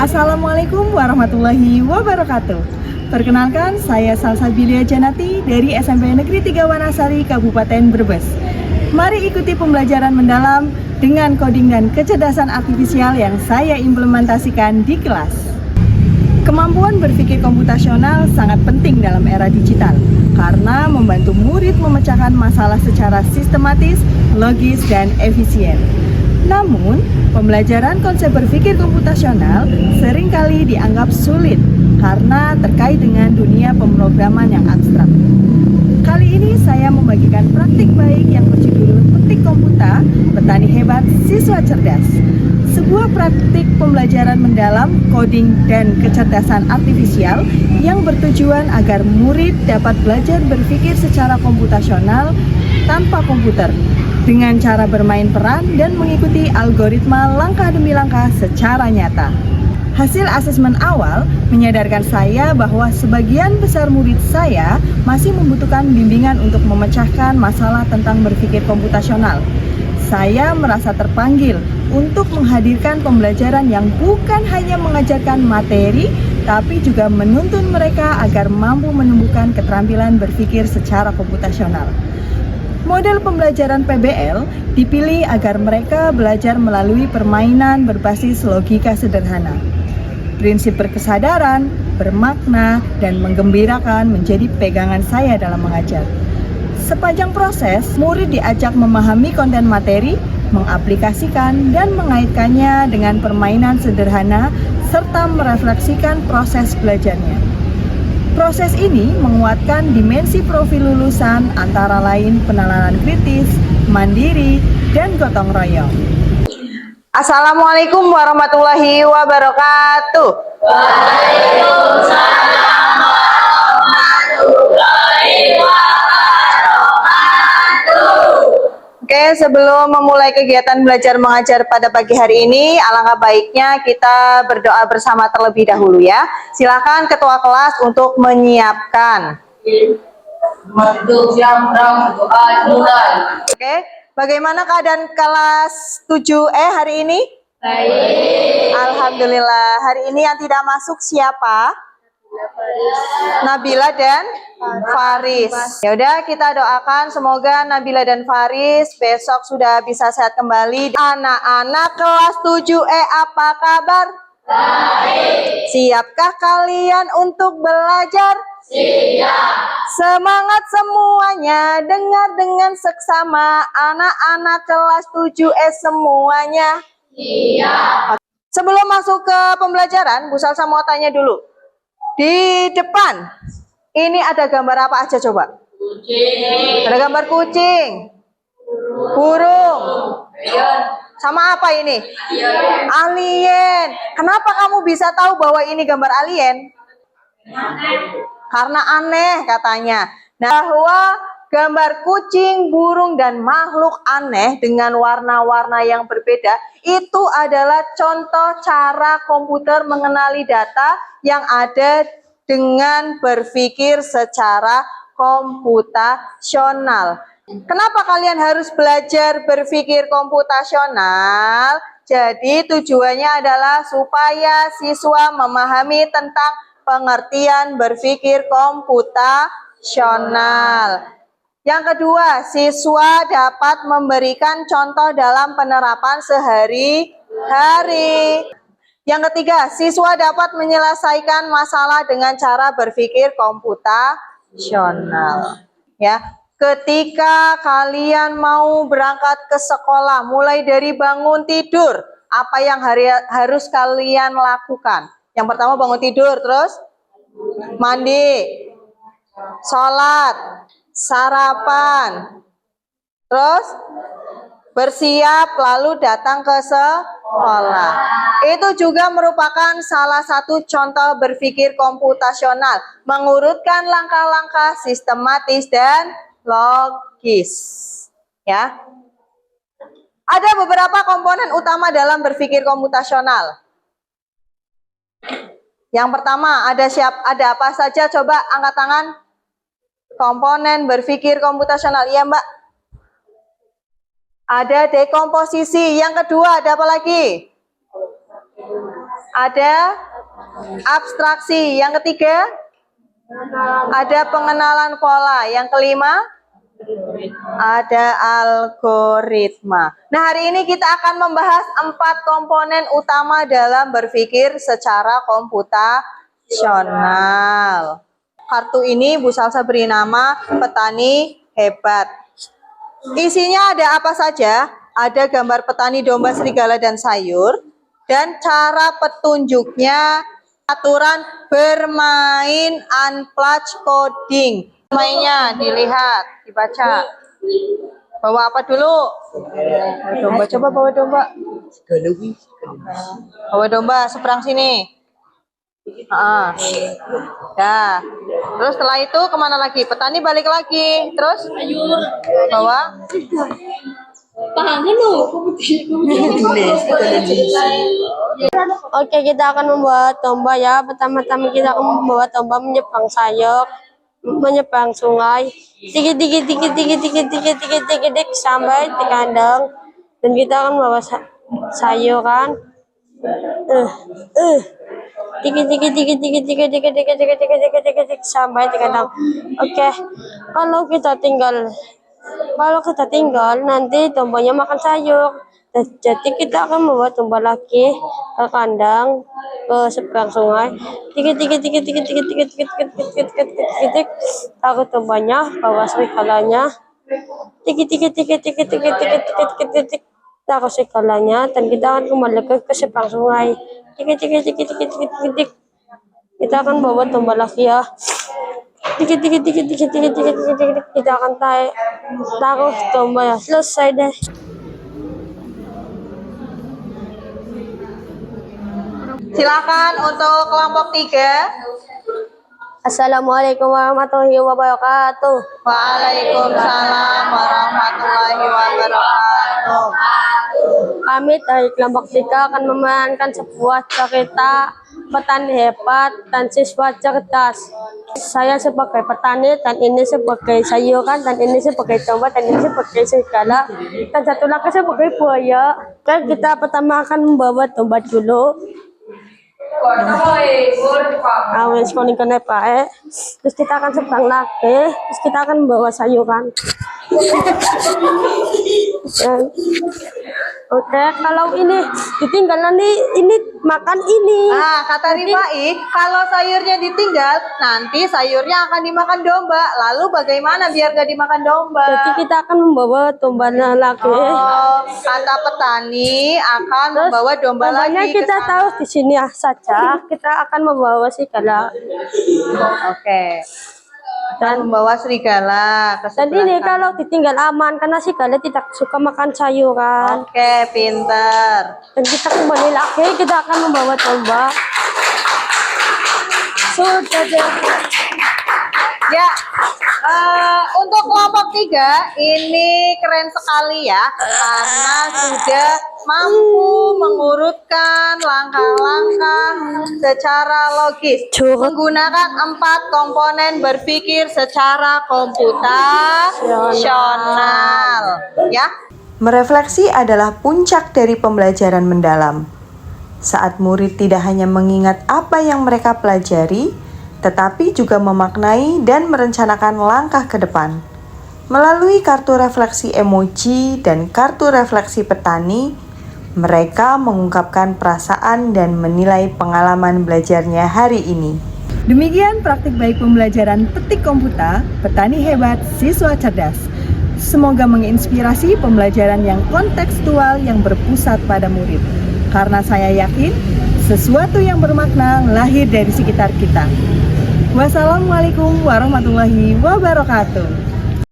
Assalamualaikum warahmatullahi wabarakatuh. Perkenalkan, saya Salsabilia Janati dari SMP Negeri 3 Wanasari, Kabupaten Brebes. Mari ikuti pembelajaran mendalam dengan coding dan kecerdasan artifisial yang saya implementasikan di kelas. Kemampuan berpikir komputasional sangat penting dalam era digital karena membantu murid memecahkan masalah secara sistematis, logis, dan efisien. Namun, pembelajaran konsep berpikir komputasional seringkali dianggap sulit karena terkait dengan dunia pemrograman yang abstrak. Kali ini saya membagikan praktik baik yang berjudul Petik Komputa, Petani Hebat Siswa Cerdas. Sebuah praktik pembelajaran mendalam, coding, dan kecerdasan artifisial yang bertujuan agar murid dapat belajar berpikir secara komputasional tanpa komputer dengan cara bermain peran dan mengikuti algoritma langkah demi langkah secara nyata. Hasil asesmen awal menyadarkan saya bahwa sebagian besar murid saya masih membutuhkan bimbingan untuk memecahkan masalah tentang berpikir komputasional. Saya merasa terpanggil untuk menghadirkan pembelajaran yang bukan hanya mengajarkan materi, tapi juga menuntun mereka agar mampu menumbuhkan keterampilan berpikir secara komputasional. Model pembelajaran PBL dipilih agar mereka belajar melalui permainan berbasis logika sederhana. Prinsip berkesadaran, bermakna, dan menggembirakan menjadi pegangan saya dalam mengajar. Sepanjang proses, murid diajak memahami konten materi, mengaplikasikan dan mengaitkannya dengan permainan sederhana, serta merefleksikan proses belajarnya. Proses ini menguatkan dimensi profil lulusan antara lain penalaran kritis, mandiri, dan gotong royong. Assalamualaikum warahmatullahi wabarakatuh. Waalaikumsalam warahmatullahi wabarakatuh. Oke, sebelum memulai kegiatan belajar mengajar pada pagi hari ini, alangkah baiknya kita berdoa bersama terlebih dahulu ya. Silakan ketua kelas untuk menyiapkan. Doa mulai. Oke, bagaimana keadaan kelas 7E hari ini? Baik. Alhamdulillah. Hari ini yang tidak masuk siapa? Nabila dan Faris. Ya udah, kita doakan semoga Nabila dan Faris besok sudah bisa sehat kembali. Anak-anak kelas 7E apa kabar? Baik. Siapkah kalian untuk belajar? Siap. Semangat semuanya, dengar dengan seksama anak-anak kelas 7E semuanya. Siap. Sebelum masuk ke pembelajaran, Bu Salsa mau tanya dulu. Di depan, ini ada gambar apa aja coba? Kucing. Ada gambar kucing, burung, sama apa ini? Alien. Kenapa kamu bisa tahu bahwa ini gambar alien? Karena aneh katanya. Nah, bahwa gambar kucing, burung, dan makhluk aneh dengan warna-warna yang berbeda itu adalah contoh cara komputer mengenali data yang ada dengan berpikir secara komputasional. Kenapa kalian harus belajar berpikir komputasional? Jadi tujuannya adalah supaya siswa memahami tentang pengertian berpikir komputasional. Yang kedua, siswa dapat memberikan contoh dalam penerapan sehari-hari. Yang ketiga, siswa dapat menyelesaikan masalah dengan cara berpikir komputasional. Ya, ketika kalian mau berangkat ke sekolah, mulai dari bangun tidur, apa yang harus kalian lakukan? Yang pertama bangun tidur, terus mandi, sholat, sarapan, terus bersiap lalu datang ke sekolah. Itu juga merupakan salah satu contoh berpikir komputasional, mengurutkan langkah-langkah sistematis dan logis. Ya. Ada beberapa komponen utama dalam berpikir komputasional. Yang pertama, ada apa saja? Coba angkat tangan. Komponen berpikir komputasional, iya Mbak. Ada dekomposisi. Yang kedua ada apa lagi? ada abstraksi. Yang ketiga, ada pengenalan pola. Yang kelima, ada algoritma. Nah, hari ini kita akan membahas 4 komponen utama dalam berpikir secara komputasional. Kartu ini Bu Salsa beri nama Petani Hebat. Isinya ada apa saja? Ada gambar petani domba, serigala, dan sayur. Dan cara petunjuknya, aturan bermain unplugged coding. Mainnya dilihat, dibaca. Bawa apa dulu? Domba, coba bawa domba. Bawa domba, seberang sini. Ya. Terus setelah itu kemana lagi? Petani balik lagi. Terus? Bawa. Oke, kita akan membawa domba ya. Pertama-tama kita akan membawa domba menyeberang sayur, menyeberang sungai, dikit sampai di kandang. Dan kita akan membawa sayuran, dikit sampai di kandang. Oke, kalau kita tinggal nanti dombanya makan sayur. Jadi kita akan membawa domba lagi ke kandang, ke seberang sungai. Taruh dombanya, bawa serigalanya. Taruh serigalanya, dan kita akan kembali ke seberang sungai. Kita akan bawa domba lagi ya. Kita akan taruh domba ya. Selesai deh. Silakan untuk kelompok 3. Assalamualaikum warahmatullahi wabarakatuh. Waalaikumsalam warahmatullahi wabarakatuh. Kami dari kelompok 3 akan memainkan sebuah cerita petani hebat dan siswa cerdas. Saya sebagai petani, dan ini sebagai sayuran, dan ini sebagai domba, dan ini sebagai serigala, dan satu lagi sebagai buaya. Dan kita pertama akan membawa domba dulu. Awes kuning kena pae. Terus kita akan seberang lagi. Terus kita akan membawa sayuran. Oke, kalau ini ditinggal nanti ini makan ini. Nah, kata Rifai, kalau sayurnya ditinggal, nanti sayurnya akan dimakan domba. Lalu bagaimana biar gak dimakan domba? Jadi kita akan membawa domba lagi. Oh, kata petani akan membawa domba lagi. Dombanya kita taruh di sini saja. Kita akan membawa serigala. Oke. Dan membawa serigala ke Dan sebelah ini sana. kalau ditinggal aman, karena serigala tidak suka makan sayuran. Oke, pinter. Dan kita kembali lagi, kita akan membawa domba. Sudah deh. Ya, untuk kelompok 3 ini keren sekali ya, karena sudah mampu mengurutkan langkah-langkah secara logis, menggunakan 4 komponen berpikir secara komputasional. Ya, merefleksi adalah puncak dari pembelajaran mendalam. Saat murid tidak hanya mengingat apa yang mereka pelajari, tetapi juga memaknai dan merencanakan langkah ke depan. Melalui kartu refleksi emoji dan kartu refleksi petani, mereka mengungkapkan perasaan dan menilai pengalaman belajarnya hari ini. Demikian praktik baik pembelajaran Petik Komputa, Petani Hebat, Siswa Cerdas. Semoga menginspirasi pembelajaran yang kontekstual yang berpusat pada murid. Karena saya yakin, sesuatu yang bermakna lahir dari sekitar kita. Wassalamualaikum warahmatullahi wabarakatuh.